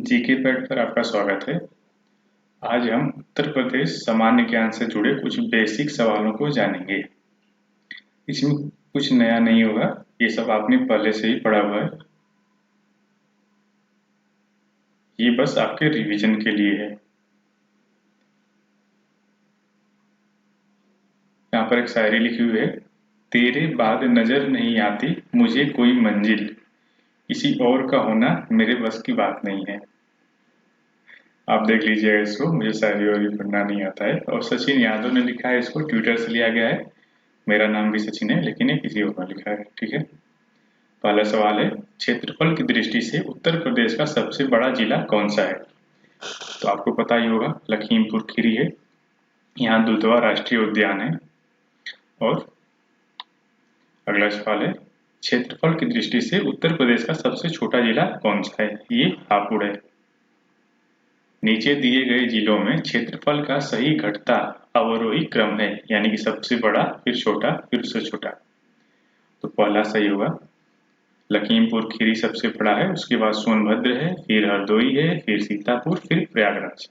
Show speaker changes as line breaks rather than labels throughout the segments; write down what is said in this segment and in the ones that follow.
GK pad पर आपका स्वागत है। आज हम उत्तर प्रदेश सामान्य ज्ञान से जुड़े कुछ बेसिक सवालों को जानेंगे। इसमें कुछ नया नहीं होगा, ये सब आपने पहले से ही पढ़ा हुआ है। ये बस आपके रिवीजन के लिए है। यहाँ पर एक शायरी लिखी हुई है, तेरे बाद नजर नहीं आती मुझे कोई मंजिल, किसी और का होना मेरे बस की बात नहीं है। आप देख लीजिएगा इसको, मुझे शायरी और भी पढ़ना नहीं आता है। और सचिन यादव ने लिखा है, इसको ट्विटर से लिया गया है। मेरा नाम भी सचिन है, लेकिन ये किसी और ने लिखा है। ठीक है। पहला सवाल है, क्षेत्रफल की दृष्टि से उत्तर प्रदेश का सबसे बड़ा जिला कौन सा है? तो आपको पता ही होगा, लखीमपुर खीरी है। यहाँ दुधवा राष्ट्रीय उद्यान है। और अगला सवाल है, क्षेत्रफल की दृष्टि से उत्तर प्रदेश का सबसे छोटा जिला कौन सा है? ये हापुड़ है। नीचे दिए गए जिलों में क्षेत्रफल का सही घटता अवरोही क्रम है, यानी कि सबसे बड़ा, फिर छोटा, फिर उससे छोटा। तो पहला सही होगा, लखीमपुर खीरी सबसे बड़ा है, उसके बाद सोनभद्र है, फिर हरदोई है, फिर सीतापुर, फिर प्रयागराज।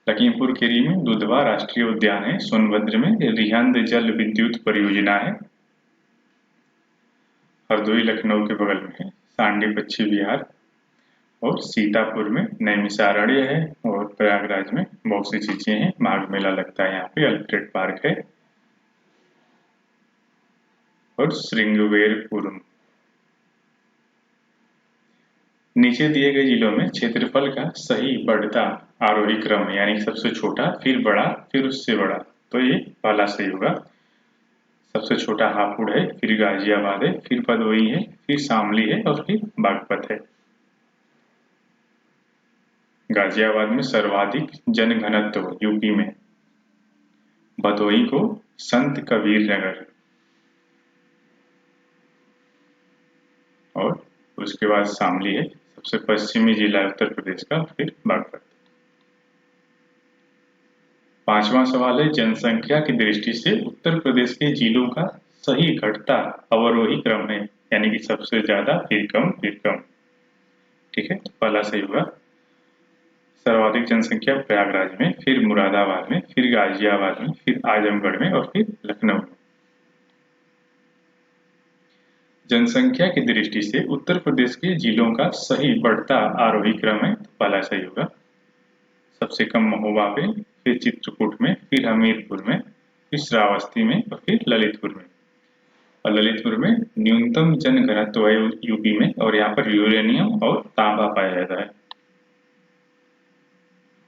लखीमपुर खीरी में दुधवा राष्ट्रीय उद्यान है, सोनभद्र में रिहंद जल विद्युत परियोजना है, हरदोई लखनऊ के बगल में है, सांडी पश्चिम बिहार, और सीतापुर में नैमिषारण्य है, और प्रयागराज में बहुत सी चीजें हैं, माघ मेला लगता है यहाँ पे, अल्फ्रेड पार्क है, और श्रृंगवेरपुरम। नीचे दिए गए जिलों में क्षेत्रफल का सही बढ़ता आरोही क्रम है, यानी सबसे छोटा, फिर बड़ा, फिर उससे बड़ा। तो ये पहला सही होगा। सबसे छोटा हापुड़ है, फिर गाजियाबाद है, फिर भदोही है, फिर शामली है, और फिर बागपत है। गाजियाबाद में सर्वाधिक जनघनत्व यूपी में, भदोही को संत कबीर नगर, और उसके बाद शामली है, सबसे पश्चिमी जिला उत्तर प्रदेश का, फिर बागपत। पांचवा सवाल है, जनसंख्या की दृष्टि से उत्तर प्रदेश के जिलों का सही घटता अवरोही क्रम है, यानी कि सबसे ज्यादा, फिर कम, फिर कम। ठीक है, तो पहला सही होगा। सर्वाधिक जनसंख्या प्रयागराज में, फिर मुरादाबाद में, फिर गाजियाबाद में, फिर आजमगढ़ में, और फिर लखनऊ में। जनसंख्या की दृष्टि से उत्तर प्रदेश के जिलों का सही बढ़ता आरोही क्रम है, तो पहला सही होगा। सबसे कम महोबा पे, फिर चित्रकूट में, फिर हमीरपुर में, फिर श्रावस्ती में, और फिर ललितपुर में। और ललितपुर में न्यूनतम जनघनत्व है यूपी में, और यहाँ पर यूरेनियम और तांबा पाया जाता है।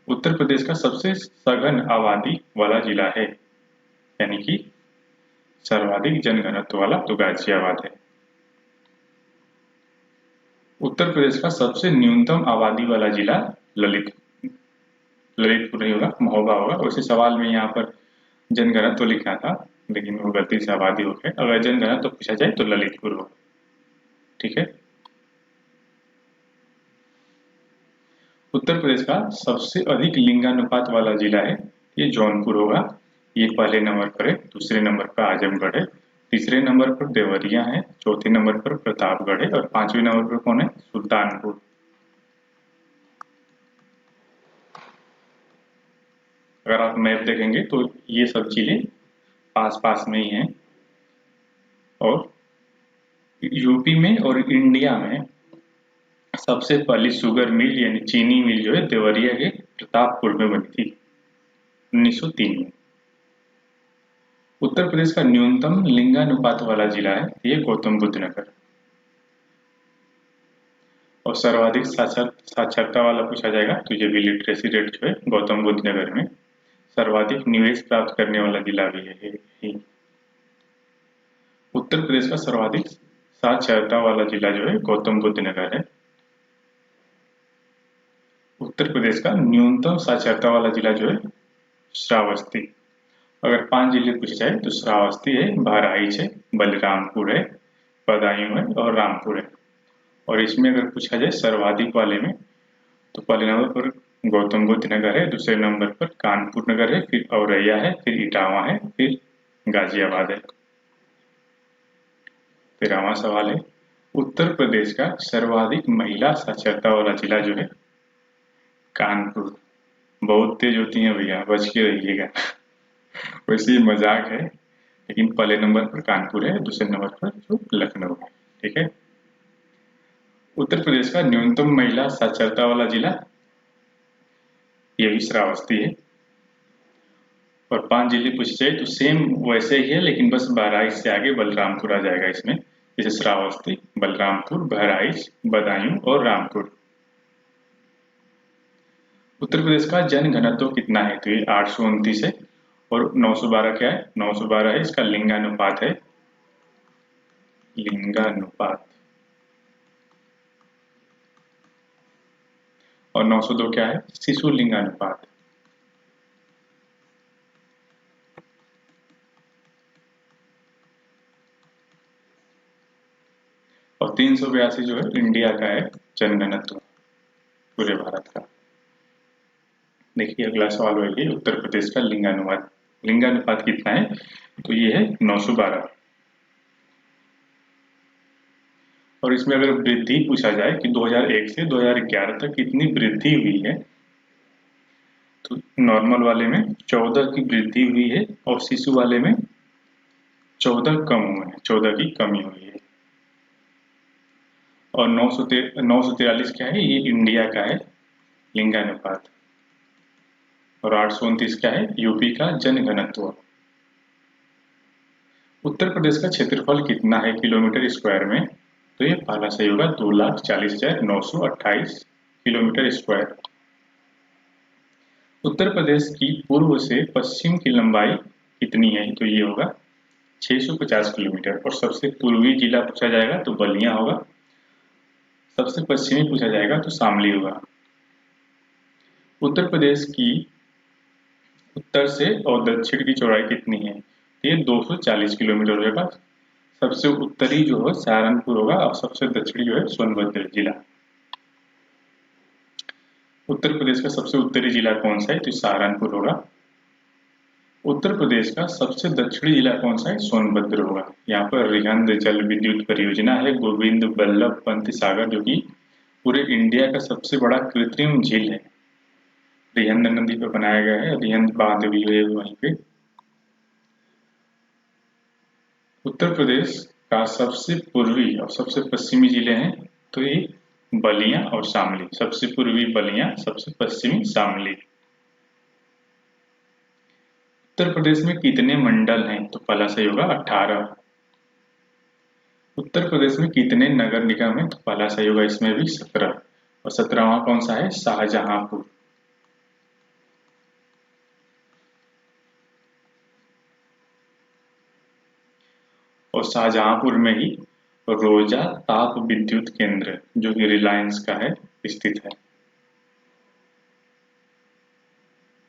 उत्तर प्रदेश का सबसे सघन आबादी वाला जिला है, यानी कि सर्वाधिक जनघनत्व वाला, तो गाजियाबाद है। उत्तर प्रदेश का सबसे न्यूनतम आबादी वाला जिला ललितपुर नहीं होगा, महोबा होगा। वैसे सवाल में यहाँ पर जनघनत्व लिखा था, लेकिन वो गलती से आबादी हो गया। अगर जनघनत्व पूछा जाए तो ललितपुर होगा। ठीक है। उत्तर प्रदेश का सबसे अधिक लिंगानुपात वाला जिला है, ये जौनपुर होगा। ये पहले नंबर पर है, दूसरे नंबर पर आजमगढ़ है, तीसरे नंबर पर देवरिया है, चौथे नंबर पर प्रतापगढ़ है, और पांचवें नंबर पर कौन है? सुल्तानपुर। अगर आप मैप देखेंगे तो ये सब जिले पास पास में ही हैं। और यूपी में और इंडिया में सबसे पहली शुगर मिल यानी चीनी मिल जो है देवरिया के प्रतापपुर में बनी थी 1903 में। उत्तर प्रदेश का न्यूनतम लिंगानुपात वाला जिला है ये गौतम बुद्ध नगर। और सर्वाधिक साक्षरता वाला पूछा जाएगा तो ये भी लिटरेसी रेट जो है गौतम बुद्ध नगर में। सर्वाधिक निवेश प्राप्त करने वाला जिला भी है ही। उत्तर प्रदेश का सर्वाधिक साक्षरता वाला जिला जो है गौतम बुद्ध नगर है। उत्तर प्रदेश का न्यूनतम साक्षरता वाला जिला जो है श्रावस्ती। अगर 5 जिले पूछे जाए तो श्रावस्ती है, बहराइच है, बलरामपुर है, बदायूं है, और रामपुर है। और इसमें अगर पूछा जाए सर्वाधिक वाले में तो पहले नंबर पर गौतम बुद्ध नगर है, दूसरे नंबर पर कानपुर नगर है, फिर औरैया है, फिर इटावा है, फिर गाजियाबाद है। 13वां सवाल है, उत्तर प्रदेश का सर्वाधिक महिला साक्षरता वाला जिला जो है कानपुर। बहुत तेज होती हैं भैया, बच के रहिएगा। वैसे ही मजाक है, लेकिन पहले नंबर पर कानपुर है, दूसरे नंबर पर जो लखनऊ है। ठीक है। उत्तर प्रदेश का न्यूनतम महिला साक्षरता वाला जिला ये भी श्रावस्ती है। और 5 जिले पूछे जाए तो सेम वैसे ही है, लेकिन बस बहराइच से आगे बलरामपुर आ जाएगा इसमें। जैसे श्रावस्ती, बलरामपुर, बहराइच, बदायूं और रामपुर। उत्तर प्रदेश का जनघनत्व कितना है? तो ये 829 है। और 912 क्या है? 912 है इसका लिंगानुपात है, लिंगानुपात। और 902 क्या है? शिशु लिंगानुपात। और 382 जो है इंडिया का है जनघनत्व पूरे भारत का। देखिए अगला सवाल वही है, उत्तर प्रदेश का लिंगानुपात। लिंगानुपात कितना है? तो ये है 912। और इसमें अगर वृद्धि पूछा जाए कि 2001 से 2011 तक कितनी वृद्धि हुई है, तो नॉर्मल वाले में 14 की वृद्धि हुई है और शिशु वाले में 14 कम हुए हैं, 14 की कमी हुई है। और 943 क्या है? ये इंडिया का है लिंगानुपात। और 829 क्या है? यूपी का जनघनत्व। उत्तर प्रदेश का क्षेत्रफल कितना है किलोमीटर स्क्वायर में? तो ये पहला सही होगा, 2,40,928 किलोमीटर स्क्वायर। उत्तर प्रदेश की पूर्व से पश्चिम की लंबाई कितनी है? तो ये होगा 650 किलोमीटर। और सबसे पूर्वी जिला पूछा जाएगा तो बलिया होगा, सबसे पश्चिमी पूछा जाएगा तो शामली होगा। उत्तर प्रदेश की उत्तर से और दक्षिण की चौड़ाई कितनी है? ये 240 किलोमीटर होगा। सबसे उत्तरी जो है सहारनपुर होगा और सबसे दक्षिणी जो है सोनभद्र जिला। उत्तर प्रदेश का सबसे उत्तरी जिला कौन सा है? तो सहारनपुर होगा। उत्तर प्रदेश का सबसे दक्षिणी जिला कौन सा है? सोनभद्र होगा। यहाँ पर रिहंद जल विद्युत परियोजना है, गोविंद बल्लभ पंत सागर, जो कि पूरे इंडिया का सबसे बड़ा कृत्रिम झील है। रिहंद नदी पर बनाया गया है, रिहंद बांध भी है वहीं पे। उत्तर प्रदेश का सबसे पूर्वी और सबसे पश्चिमी जिले हैं तो ये बलिया और शामली। सबसे पूर्वी बलिया, सबसे पश्चिमी शामली। उत्तर प्रदेश में कितने मंडल हैं? तो पहला सही होगा 18। उत्तर प्रदेश में कितने नगर निगम हैं? तो पहला सही होगा इसमें भी 17। और 17वां कौन सा है? शाहजहांपुर। और शाहजहांपुर में ही रोजा ताप विद्युत केंद्र, जो कि रिलायंस का है, स्थित है।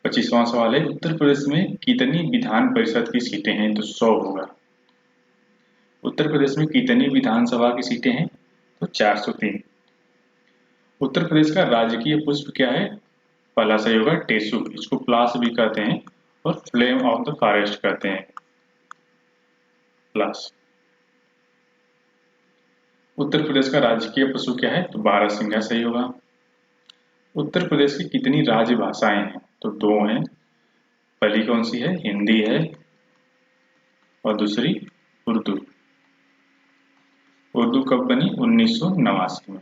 25वां सवाल है, उत्तर प्रदेश में कितनी विधान परिषद की सीटें हैं? तो 100 होगा। उत्तर प्रदेश में कितनी विधानसभा की सीटें हैं? तो 403। उत्तर प्रदेश का राजकीय पुष्प क्या है? पहला सही होगा टेसु, इसको प्लास भी कहते हैं और फ्लेम ऑफ द फॉरेस्ट कहते हैं, प्लास। उत्तर प्रदेश का राजकीय पशु क्या है? तो बारहसिंघा सही होगा। उत्तर प्रदेश की कितनी राजभाषाएं हैं? तो 2 हैं। पहली कौन सी है? हिंदी है और दूसरी उर्दू। उर्दू कब बनी? 1989 में।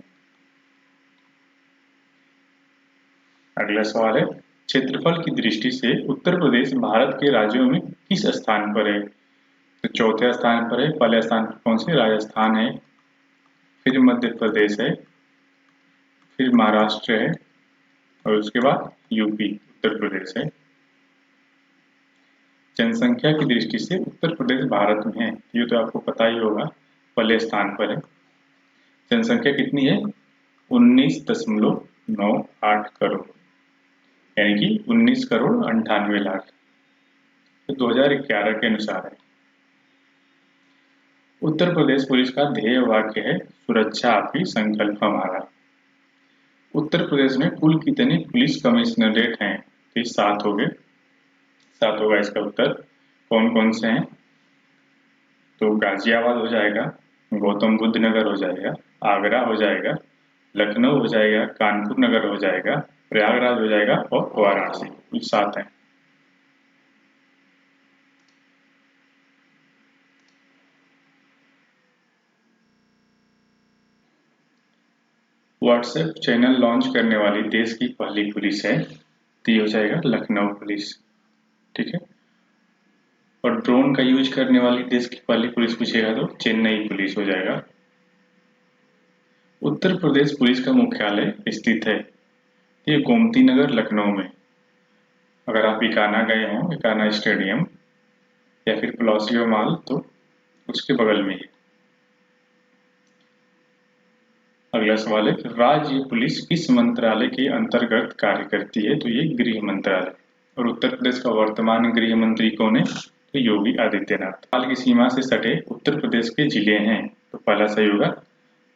अगला सवाल है, क्षेत्रफल की दृष्टि से उत्तर प्रदेश भारत के राज्यों में किस स्थान पर है? तो चौथे स्थान पर है। पहले स्थान पर कौन से? राजस्थान है, फिर मध्य प्रदेश है, फिर महाराष्ट्र है और उसके बाद यूपी उत्तर प्रदेश है। जनसंख्या की दृष्टि से उत्तर प्रदेश भारत में है, ये तो आपको पता ही होगा, पहले स्थान पर है। जनसंख्या कितनी है? 19.98 करोड़, यानी कि 19,98,00,000। तो 2011 के अनुसार है। उत्तर प्रदेश पुलिस का ध्येय वाक्य है, सुरक्षा आपकी संकल्प हमारा। उत्तर प्रदेश में कुल कितने पुलिस कमिश्नरेट हैं? तो 7 हो गए। 7 होगा इसका उत्तर। कौन कौन से हैं? तो गाजियाबाद हो जाएगा, गौतम बुद्ध नगर हो जाएगा, आगरा हो जाएगा, लखनऊ हो जाएगा, कानपुर नगर हो जाएगा, प्रयागराज हो जाएगा और वाराणसी। कुल 7 हैं। व्हाट्सएप चैनल लॉन्च करने वाली देश की पहली पुलिस है, तो ये हो जाएगा लखनऊ पुलिस। ठीक है। और ड्रोन का यूज करने वाली देश की पहली पुलिस पूछेगा तो चेन्नई पुलिस हो जाएगा। उत्तर प्रदेश पुलिस का मुख्यालय स्थित है, ये गोमती नगर लखनऊ में। अगर आप इकाना गए हों, इकाना स्टेडियम या फिर पलासियो मॉल, तो उसके बगल में ही। अगला सवाल है, राज्य पुलिस किस मंत्रालय के अंतर्गत कार्य करती है? तो ये गृह मंत्रालय। और उत्तर प्रदेश का वर्तमान गृह मंत्री कौन है? तो योगी आदित्यनाथ। नेपाल की सीमा से सटे उत्तर प्रदेश के जिले हैं, तो पहला सही होगा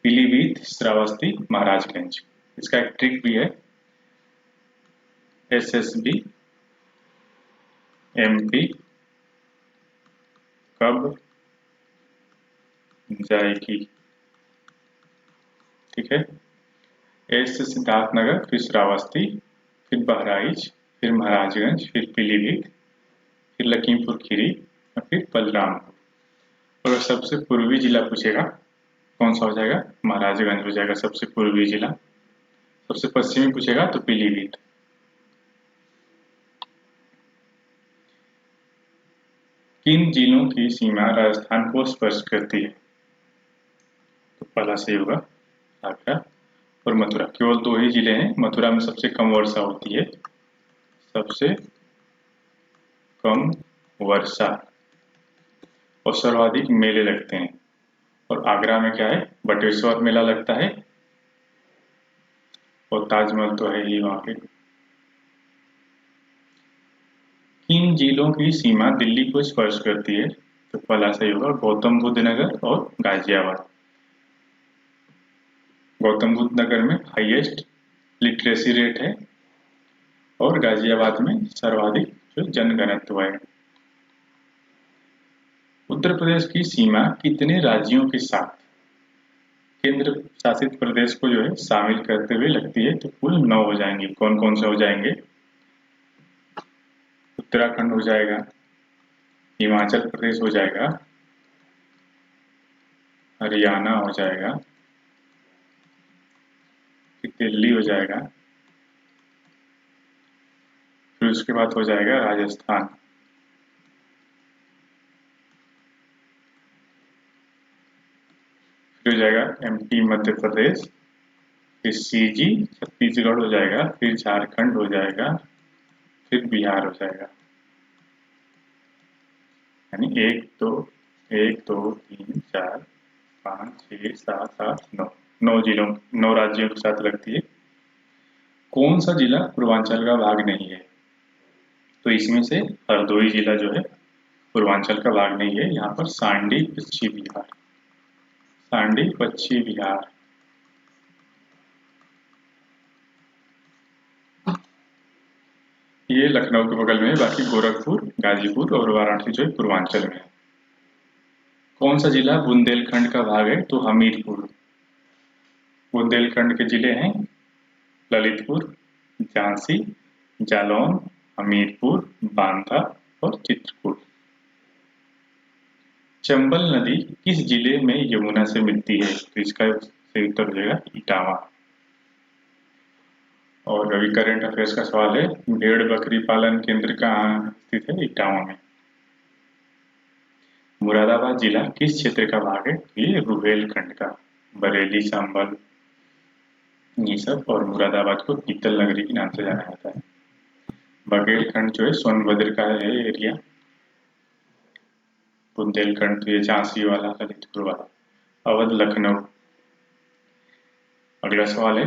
पीलीभीत, श्रावस्ती, महाराजगंज। इसका एक ट्रिक भी है, एसएसबी एमपी कब जाएगी। ठीक है। एस से सिद्धार्थनगर, फिर श्रावस्ती, फिर बहराइच, फिर महाराजगंज, फिर पीलीभीत, फिर लखीमपुर खीरी और फिर बलरामपुर। और सबसे पूर्वी जिला पूछेगा कौन सा हो जाएगा? महाराजगंज हो जाएगा सबसे पूर्वी जिला। सबसे पश्चिमी पूछेगा तो पीलीभीत। किन जिलों की सीमा राजस्थान को स्पर्श करती है? तो पहला सही होगा आगरा और मथुरा। केवल 2 ही जिले हैं, मथुरा में सबसे कम वर्षा होती है, सबसे कम वर्षा, और सर्वाधिक मेले लगते हैं। और आगरा में क्या है? बटेश्वर मेला लगता है और ताजमहल तो है ही वहां पे। किन जिलों की सीमा दिल्ली को स्पर्श करती है? तो पहला सही होगा गौतम बुद्ध नगर और गाजियाबाद। गौतम बुद्ध नगर में हाईएस्ट लिटरेसी रेट है और गाजियाबाद में सर्वाधिक जो जनघनत्व है। उत्तर प्रदेश की सीमा कितने राज्यों के साथ केंद्र शासित प्रदेश को जो है शामिल करते हुए लगती है? तो कुल 9 हो जाएंगे। कौन कौन से हो जाएंगे? उत्तराखंड हो जाएगा, हिमाचल प्रदेश हो जाएगा, हरियाणा हो जाएगा, फिर दिल्ली हो जाएगा, फिर उसके बाद हो जाएगा राजस्थान, फिर हो जाएगा एमपी मध्य प्रदेश, फिर सीजी छत्तीसगढ़ हो जाएगा, फिर झारखंड हो जाएगा, फिर बिहार हो जाएगा। यानी 1 2 3 4 5 6 7 8 9 9 जिलों 9 राज्यों के साथ लगती है। कौन सा जिला पूर्वांचल का भाग नहीं है? तो इसमें से हरदोई जिला जो है पूर्वांचल का भाग नहीं है। यहाँ पर सांडी पश्चिमी बिहार, सांडी पश्चिमी बिहार। ये लखनऊ के बगल में है, बाकी गोरखपुर, गाजीपुर और वाराणसी जो है पूर्वांचल में है। कौन सा जिला बुंदेलखंड का भाग है? तो हमीरपुर। बुंदेलखंड के जिले हैं ललितपुर, झांसी, जालौन, हमीरपुर, बांदा और चित्रकूट। चंबल नदी किस जिले में यमुना से मिलती है? तो इसका सही उत्तर हो जाएगा इटावा। और अभी करंट अफेयर्स का सवाल है, भेड़ बकरी पालन केंद्र कहाँ स्थित है? इटावा में। मुरादाबाद जिला किस क्षेत्र का भाग है? तो ये रुहेलखंड का। बरेली, संभल, ये सब, और मुरादाबाद को पीतल नगरी के नाम से जाना जाता है। बघेलखंड जो है सोनभद्र का है एरिया। बुंदेलखंड तो ये झांसी वाला, ललितपुर वाला। अवध लखनऊ। अगला सवाल है,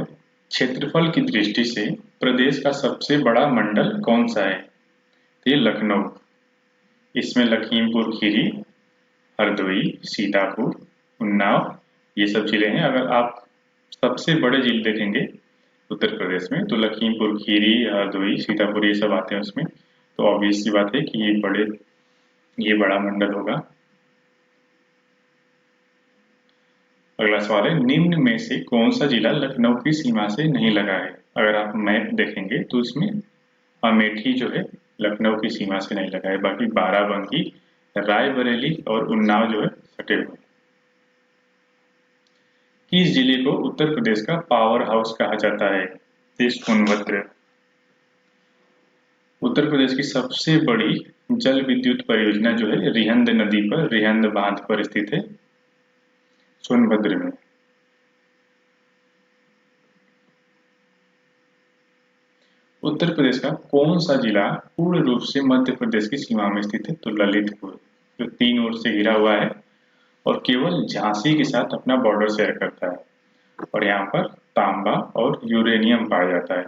क्षेत्रफल की दृष्टि से प्रदेश का सबसे बड़ा मंडल कौन सा है? तो ये लखनऊ। इसमें लखीमपुर खीरी, हरदोई, सीतापुर, उन्नाव, ये सब जिले हैं। अगर आप सबसे बड़े जिले देखेंगे उत्तर प्रदेश में तो लखीमपुर खीरी, हरदोई, सीतापुर ये सब आते हैं उसमें। तो ऑब्वियस सी बात है कि ये बड़ा मंडल होगा। अगला सवाल है, निम्न में से कौन सा जिला लखनऊ की सीमा से नहीं लगा है? अगर आप मैप देखेंगे तो इसमें अमेठी जो है लखनऊ की सीमा से नहीं लगा है, बाकी बाराबंकी, रायबरेली और उन्नाव जो है सटे हुए। किस जिले को उत्तर प्रदेश का पावर हाउस कहा जाता है? सोनभद्र। उत्तर प्रदेश की सबसे बड़ी जल विद्युत परियोजना जो है रिहंद नदी पर, रिहंद बांध पर स्थित है, सोनभद्र में। उत्तर प्रदेश का कौन सा जिला पूर्ण रूप से मध्य प्रदेश की सीमा में स्थित है? तो ललितपुर, जो 3 ओर से घिरा हुआ है और केवल झांसी के साथ अपना बॉर्डर शेयर करता है, और यहाँ पर तांबा और यूरेनियम पाया जाता है।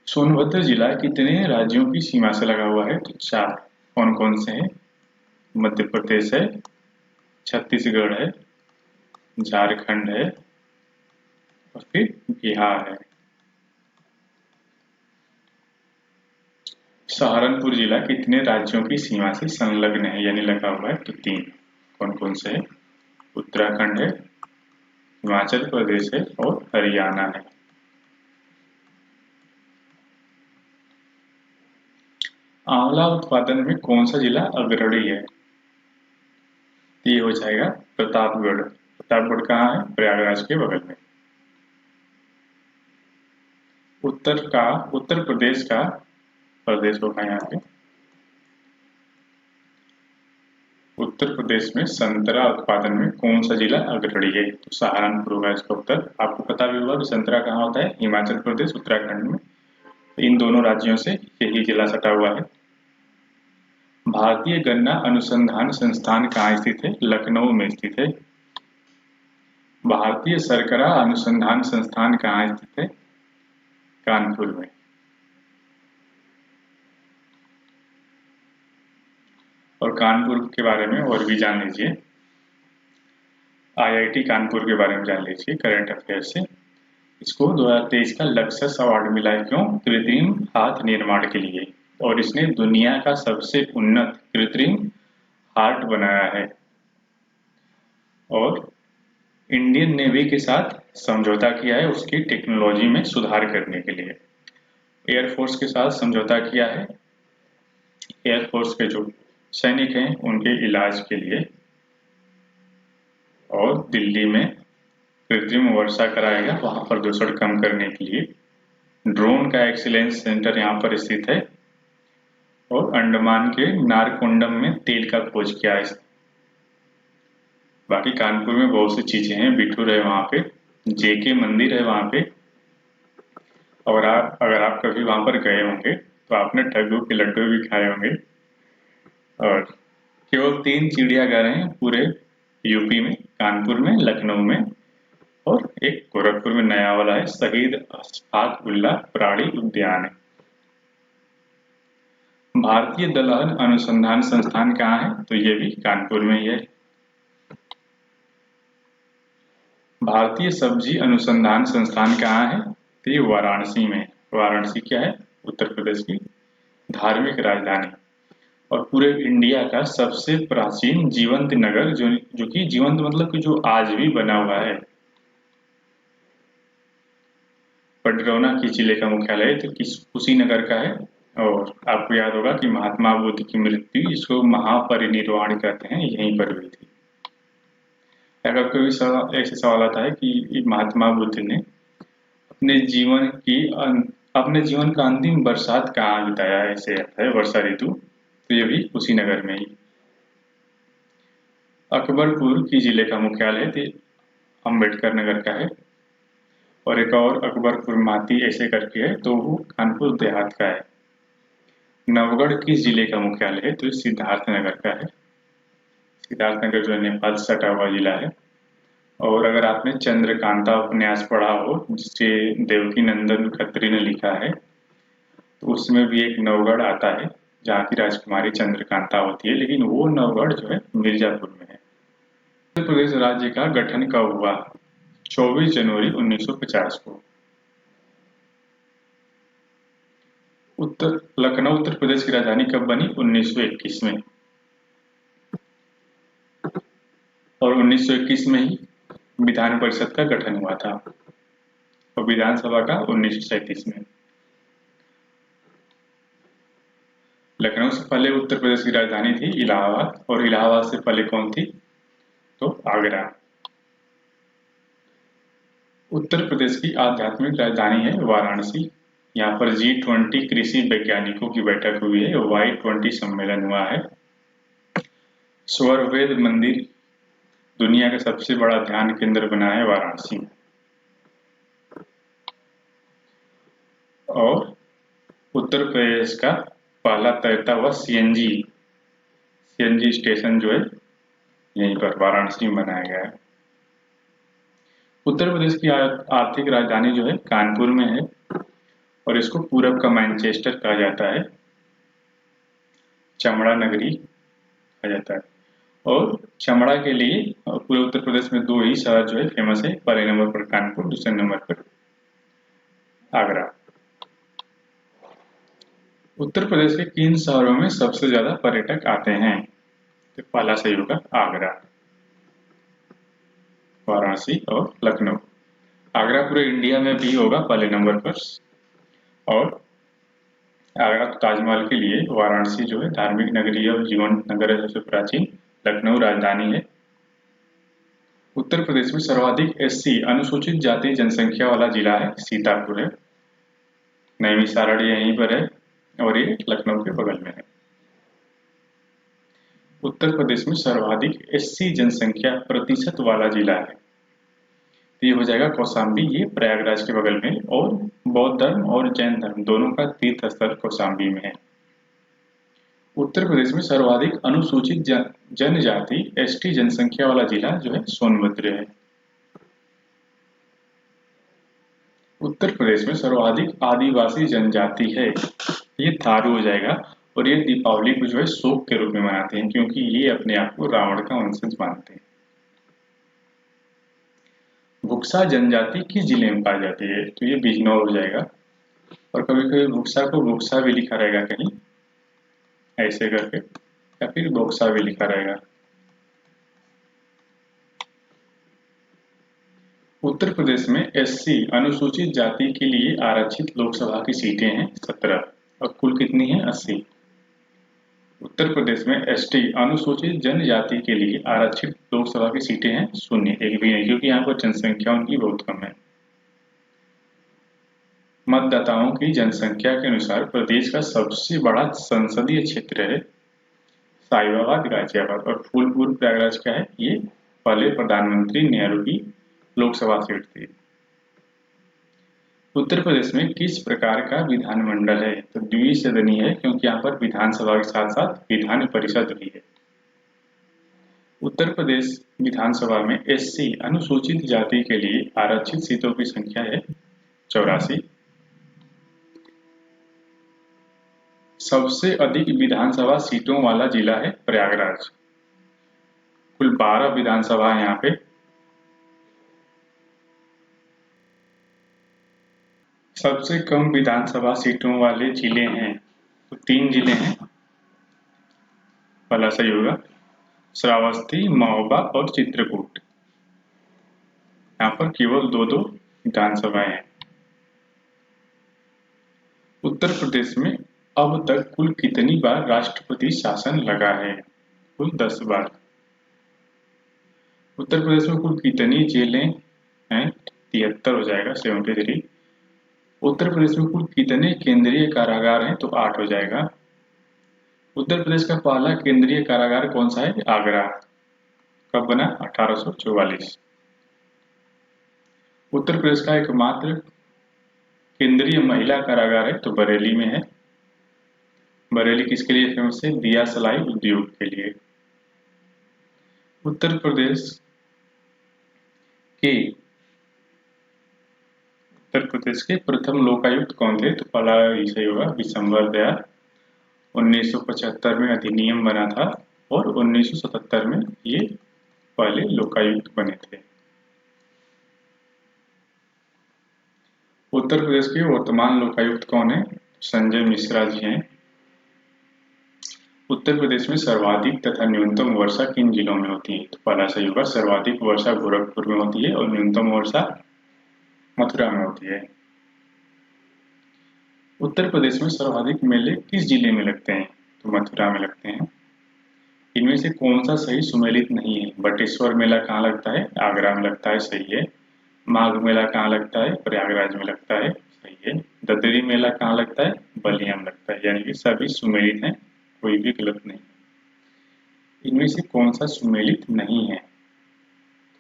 सोनभद्र जिला कितने राज्यों की सीमा से लगा हुआ है? तो 4। कौन कौन से हैं? मध्य प्रदेश है, छत्तीसगढ़ है, झारखंड है और फिर बिहार है। सहारनपुर जिला कितने राज्यों की सीमा से संलग्न है यानी लगा हुआ है? तो 3। कौन कौन से है? उत्तराखंड है, हिमाचल प्रदेश है और हरियाणा है। आंवला उत्पादन में कौन सा जिला अग्रणी है? ये हो जाएगा प्रतापगढ़। प्रतापगढ़ कहाँ है? प्रयागराज के बगल में। उत्तर प्रदेश का प्रदेश होगा यहाँ पे। उत्तर प्रदेश में संतरा उत्पादन में कौन सा जिला अग्रणी है? तो सहारनपुर होगा इसका उत्तर। आपको पता भी होगा कि संतरा कहाँ होता है? हिमाचल प्रदेश, उत्तराखंड में। इन दोनों राज्यों से यही जिला सटा हुआ है। भारतीय गन्ना अनुसंधान संस्थान कहाँ स्थित है? लखनऊ में स्थित है। भारतीय शर्करा अनुसंधान संस्थान कहाँ स्थित है? कानपुर में। और कानपुर के बारे में और भी जान लीजिए। आईआईटी कानपुर के बारे में जान लीजिए करंट अफेयर से। इसको 2023 का लक्सस अवार्ड मिला है। क्यों? कृत्रिम हाथ निर्माण के लिए। और इसने दुनिया का सबसे उन्नत कृत्रिम हार्ट बनाया है। और इंडियन नेवी के साथ समझौता किया है उसकी टेक्नोलॉजी में सुधार करने के लिए। एयरफोर्स के साथ समझौता किया है एयरफोर्स के जो सैनिक हैं उनके इलाज के लिए। और दिल्ली में कृत्रिम वर्षा कराएगा वहां प्रदूषण कम करने के लिए। ड्रोन का एक्सीलेंस सेंटर यहाँ पर स्थित है। और अंडमान के नारकोंडम में तेल का खोज किया है। बाकी कानपुर में बहुत सी चीजें हैं, बिठूर है वहां पे, जेके मंदिर है वहां पे। और अगर आप कभी वहां पर गए होंगे तो आपने ठग्गू के लड्डू भी खाए होंगे। और केवल 3 चिड़ियाघर हैं पूरे यूपी में, कानपुर में, लखनऊ में और एक गोरखपुर में नया वाला है, शहीद अशफाक उल्लाह प्राणी उद्यान है। भारतीय दलहन अनुसंधान संस्थान कहाँ है? तो ये भी कानपुर में ही है। भारतीय सब्जी अनुसंधान संस्थान कहाँ है? तो ये वाराणसी में। वाराणसी क्या है? उत्तर प्रदेश की धार्मिक राजधानी और पूरे इंडिया का सबसे प्राचीन जीवंत नगर, जो कि जीवंत मतलब कि जो आज भी बना हुआ है। पडरौना किस जिले का मुख्यालय है? तो कुशीनगर का है। और आपको याद होगा कि महात्मा बुद्ध की मृत्यु, जिसको महापरिनिर्वाण कहते हैं, यहीं पर हुई थी। अगर कोई ऐसे सवाल आता है कि महात्मा बुद्ध ने अपने जीवन की अपने जीवन का अंतिम बरसात कहाँ बिताया है, ऐसे आता है वर्षा ऋतु, तो ये भी कुशीनगर में ही। अकबरपुर की जिले का मुख्यालय तो अम्बेडकर नगर का है। और एक और अकबरपुर माती ऐसे करके है, तो वो कानपुर देहात का है। नवगढ़ किस जिले का मुख्यालय है? तो ये सिद्धार्थनगर का है। सिद्धार्थनगर जो है नेपाल से सटा हुआ जिला है। और अगर आपने चंद्रकांता उपन्यास पढ़ा हो जिसे देवकी नंदन खत्री ने लिखा है, तो उसमें भी एक नवगढ़ आता है जहाँ की राजकुमारी चंद्रकांता होती है, लेकिन वो नवगढ़ जो है मिर्जापुर में है। उत्तर प्रदेश राज्य का गठन कब हुआ? 24 जनवरी 1950 को। लखनऊ उत्तर प्रदेश की राजधानी कब बनी? 1921 में। और 1921 में ही विधान परिषद का गठन हुआ था और विधानसभा का 1937 में। लखनऊ से पहले उत्तर प्रदेश की राजधानी थी इलाहाबाद, और इलाहाबाद से पहले कौन थी? तो आगरा। उत्तर प्रदेश की आध्यात्मिक राजधानी है वाराणसी। यहाँ पर G20 कृषि वैज्ञानिकों की बैठक हुई है, Y20 सम्मेलन हुआ है। स्वरवेद मंदिर दुनिया का सबसे बड़ा ध्यान केंद्र बना है वाराणसी। और उत्तर प्रदेश का पहला तैरता हुआ सीएनजी स्टेशन जो है यहीं पर वाराणसी में बनाया गया है। उत्तर प्रदेश की आर्थिक राजधानी जो है कानपुर में है, और इसको पूरब का मैनचेस्टर कहा जाता है, चमड़ा नगरी कहा जाता है। और चमड़ा के लिए पूरे उत्तर प्रदेश में दो ही शहर जो है फेमस है, पहले नंबर पर कानपुर, दूसरे नंबर पर आगरा। उत्तर प्रदेश के किन शहरों में सबसे ज्यादा पर्यटक आते हैं? तो पहला सही होगा आगरा, वाराणसी और लखनऊ। आगरा पूरे इंडिया में भी होगा पहले नंबर पर। और आगरा तो ताजमहल के लिए, वाराणसी जो है धार्मिक नगरी और जीवन नगर है सबसे प्राचीन, लखनऊ राजधानी है। उत्तर प्रदेश में सर्वाधिक SC अनुसूचित जाति जनसंख्या वाला जिला है सीतापुर है। नैमिषारण्य यहीं पर है और ये लखनऊ के बगल में है। उत्तर प्रदेश में सर्वाधिक SC जनसंख्या प्रतिशत वाला जिला है, तो ये हो जाएगा कौशाम्बी, ये प्रयागराज के बगल में। और बौद्ध धर्म और जैन धर्म दोनों का तीर्थ स्थल कौशाम्बी में है। उत्तर प्रदेश में सर्वाधिक अनुसूचित जनजाति ST जनसंख्या वाला जिला जो है सोनभद्र है। उत्तर प्रदेश में सर्वाधिक आदिवासी जनजाति है, ये थारू हो जाएगा। और ये दीपावली को जो है शोक के रूप में मनाते हैं, क्योंकि ये अपने आप को रावण का वंशज मानते हैं। बुक्सा जनजाति किस जिले में पाई जाती है? तो ये बिजनौर हो जाएगा। और कभी कभी बुक्सा को बुक्सा भी लिखा रहेगा कहीं ऐसे करके, या फिर बोक्सा भी लिखा रहेगा। उत्तर प्रदेश में SC अनुसूचित जाति के लिए आरक्षित लोकसभा की सीटें हैं 17, और कुल कितनी है? 80। उत्तर प्रदेश में ST अनुसूचित जनजाति के लिए आरक्षित लोकसभा की सीटें हैं 0, एक भी नहीं, क्योंकि यहाँ पर जनसंख्या उनकी बहुत कम है। मतदाताओं की जनसंख्या के अनुसार प्रदेश का सबसे बड़ा संसदीय क्षेत्र है साहिबाबाद गाजियाबाद, और फूलपुर प्रयागराज का है, ये पहले प्रधानमंत्री नेहरू की लोकसभा सीट थी। उत्तर प्रदेश में किस प्रकार का विधानमंडल है? तो द्विसदनीय है, क्योंकि यहाँ पर विधानसभा के साथ साथ विधान परिषद भी है। उत्तर प्रदेश विधानसभा में SC अनुसूचित जाति के लिए आरक्षित सीटों की संख्या है 84। सबसे अधिक विधानसभा सीटों वाला जिला है प्रयागराज, कुल 12 विधानसभा है यहाँ पे। सबसे कम विधानसभा सीटों वाले जिले हैं, तो 3 जिले हैं, पहला सही होगा श्रावस्ती, महोबा और चित्रकूट। यहाँ पर केवल 2-2 विधानसभाएं हैं। उत्तर प्रदेश में अब तक कुल कितनी बार राष्ट्रपति शासन लगा है? कुल 10 बार। उत्तर प्रदेश में कुल कितनी जेलें हैं? 73 हो जाएगा, 73। उत्तर प्रदेश में कुल कितने केंद्रीय कारागार हैं? तो 8 हो जाएगा। उत्तर प्रदेश का पहला केंद्रीय कारागार कौन सा है? आगरा। कब बना? 1844। उत्तर प्रदेश का एकमात्र केंद्रीय महिला कारागार है तो बरेली में है। बरेली किसके लिए फेमस है? दिया सलाई उद्योग के लिए। उत्तर प्रदेश के प्रथम लोकायुक्त कौन थे? तो पहला सही होगा विशंबर दयाल। 1975 में अधिनियम बना था और 1977 में ये पहले लोकायुक्त बने थे। उत्तर प्रदेश के वर्तमान लोकायुक्त कौन है? संजय मिश्रा जी हैं। उत्तर प्रदेश में सर्वाधिक तथा न्यूनतम वर्षा किन जिलों में होती है? तो पहला सही होगा, सर्वाधिक वर्षा गोरखपुर में होती है और न्यूनतम वर्षा मथुरा में होती है। उत्तर प्रदेश में सर्वाधिक मेले किस जिले में लगते हैं? तो मथुरा में लगते हैं। इनमें से कौन सा सही सुमेलित नहीं है? बटेश्वर मेला कहाँ लगता है? आगरा में लगता है, सही है। माघ मेला कहाँ लगता है? प्रयागराज में लगता है, सही है। ददरी मेला कहाँ लगता है? बलिया में लगता है, यानी कि सभी सुमेलित हैं, कोई भी गलत नहीं। इनमें से कौन सा सुमेलित नहीं है?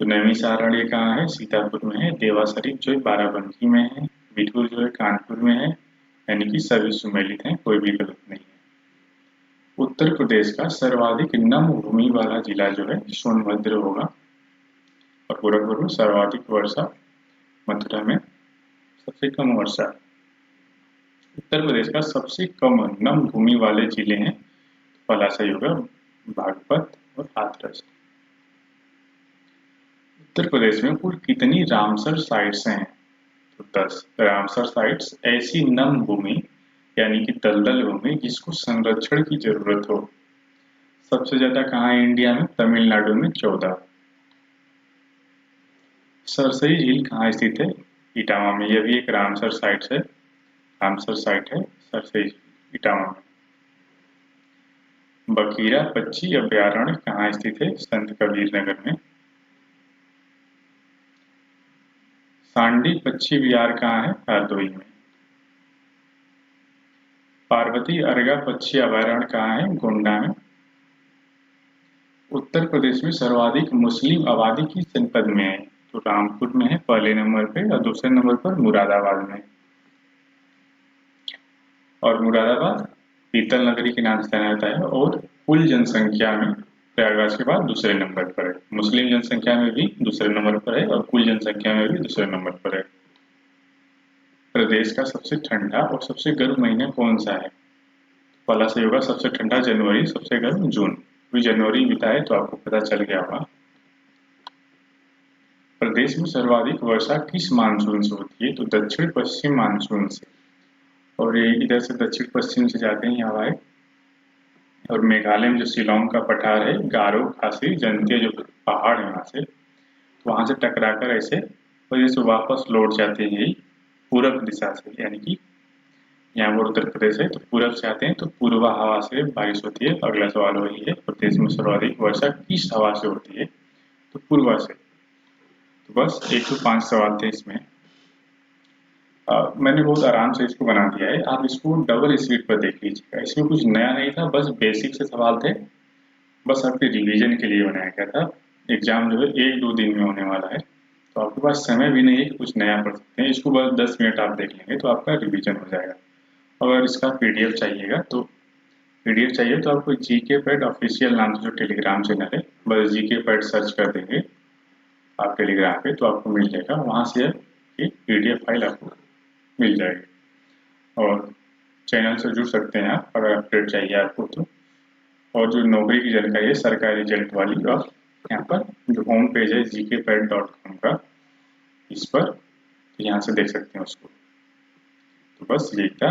तो नैमिषारण्य कहाँ है? सीतापुर में है। देवा शरीफ जो है बाराबंकी में है। बिठूर जो है कानपुर में है, यानी कि सभी सुमेलित हैं, कोई भी गलत नहीं है। उत्तर प्रदेश का सर्वाधिक नम भूमि वाला जिला जो है सोनभद्र होगा और गोरखपुर में सर्वाधिक वर्षा, मथुरा में सबसे कम वर्षा। उत्तर प्रदेश का सबसे कम नम भूमि वाले जिले हैं, पहला सही होगा बागपत और हाथरस। उत्तर प्रदेश में कुल कितनी रामसर साइट्स हैं? तो 10 रामसर साइट्स ऐसी नम भूमि यानी कि दलदल भूमि जिसको संरक्षण की जरूरत हो। सबसे ज्यादा कहाँ है इंडिया में? तमिलनाडु में 14। सरसई झील कहाँ स्थित है? इटावा में। यह भी एक रामसर साइट है, रामसर साइट है सरसई झील, इटावा में। बखीरा पक्षी अभयारण्य कहाँ स्थित है? संत कबीर नगर में। सांडी पक्षी विहार कहाँ है? हरदोई में। पार्वती अर्गा पक्षी अभयारण्य कहाँ है? गोंडा में। उत्तर प्रदेश में सर्वाधिक मुस्लिम आबादी किस जनपद में है? तो रामपुर में है पहले नंबर पे और दूसरे नंबर पर मुरादाबाद में। और मुरादाबाद पीतल नगरी के नाम से जाना जाता है और कुल जनसंख्या में प्रयागराज के बाद दूसरे नंबर पर है। मुस्लिम जनसंख्या में भी दूसरे नंबर पर है और कुल जनसंख्या में भी दूसरे नंबर पर है। प्रदेश का सबसे ठंडा और सबसे गर्म महीना कौन सा है? पहला सही होगा, सबसे ठंडा जनवरी, सबसे गर्म जून। अभी जनवरी बिताए तो आपको पता चल गया होगा। प्रदेश में सर्वाधिक वर्षा किस मानसून से होती है? तो दक्षिण पश्चिम मानसून से। और ये इधर से दक्षिण पश्चिम से जाते हैं हवाएं और मेघालय में जो शिलोंग का पठार है, गारो खासी जनतीय जो पहाड़ है वहां से, तो वहां से टकराकर ऐसे और जैसे वापस लौट जाते हैं पूरब दिशा से, यानी कि यहाँ पर उत्तर प्रदेश है तो पूरब से आते हैं तो पूर्वा हवा से बारिश होती है। अगला सवाल वही है, प्रदेश में सर्वाधिक वर्षा किस हवा से होती है? तो पूर्वा से। तो बस 105 सवाल थे इसमें। मैंने बहुत आराम से इसको बना दिया है, आप इसको डबल स्पीड पर देख लीजिएगा। इसमें कुछ नया नहीं था, बस बेसिक से सवाल थे, बस आपके रिवीजन के लिए बनाया गया था। एग्जाम जो है 1-2 दिन में होने वाला है, तो आपके पास समय भी नहीं है कि कुछ नया पढ़ सकते हैं। इसको बस 10 मिनट आप देख लेंगे तो आपका रिवीजन हो जाएगा। अगर इसका पीडीएफ चाहिएगा तो आपको जीके पैड ऑफिशियल नाम से जो टेलीग्राम चैनल है, बस जीके पैड सर्च कर देंगे आप टेलीग्राम पे तो आपको मिल जाएगा। वहां से ये पीडीएफ फाइल आपको मिल जाएगी और चैनल से जुड़ सकते हैं आप अगर अपडेट चाहिए आपको तो। और जो नौकरी की जानकारी है सरकारी रिजल्ट वाली, आप यहाँ पर जो होम पेज है gkpad.com का, इस पर यहाँ से देख सकते हैं उसको। तो बस यही था।